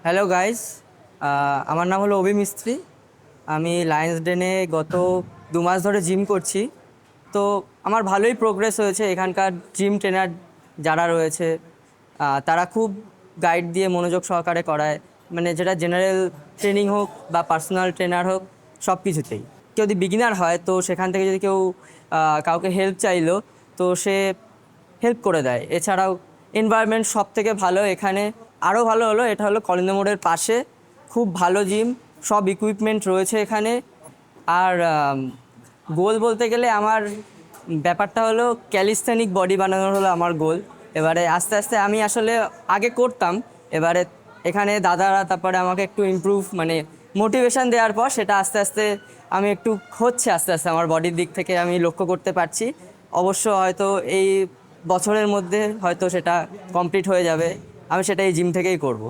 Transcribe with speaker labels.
Speaker 1: Hello guys, আমার নাম হলো অভি মিস্ত্রি। আমি লায়ন্স ডেনে গত 2 মাস ধরে জিম করছি। তো আমার ভালোই প্রোগ্রেস হয়েছে। এখানকার জিম ট্রেনার যারা রয়েছে তারা খুব গাইড দিয়ে মনোযোগ সহকারে করায়, মানে যেটা জেনারেল ট্রেনিং হোক বা পার্সোনাল ট্রেনার হোক, সব কিছুতেই। কেউ যদি বিগিনার হয় তো সেখান থেকে যদি কেউ কাউকে হেল্প চাইলো তো সে হেল্প করে দেয়। এছাড়াও এনভায়রনমেন্ট সব থেকে ভালো এখানে। আরও ভালো হলো, এটা হলো কলিন্দ মোড়ের পাশে, খুব ভালো জিম, সব ইকুইপমেন্ট রয়েছে এখানে। আর গোল বলতে গেলে আমার ব্যাপারটা হলো ক্যালিস্থেনিক বডি বানানোর হলো আমার গোল। এবারে আস্তে আস্তে আমি আসলে আগে করতাম, এবারে এখানে দাদারা তারপরে আমাকে একটু ইমপ্রুভ মানে মোটিভেশন দেওয়ার পর সেটা আস্তে আস্তে আমি একটু হচ্ছে, আস্তে আস্তে আমার বডির দিক থেকে আমি লক্ষ্য করতে পারছি। অবশ্য হয়তো এই বছরের মধ্যে হয়তো সেটা কমপ্লিট হয়ে যাবে। আমি সেটা এই জিম থেকেই করব।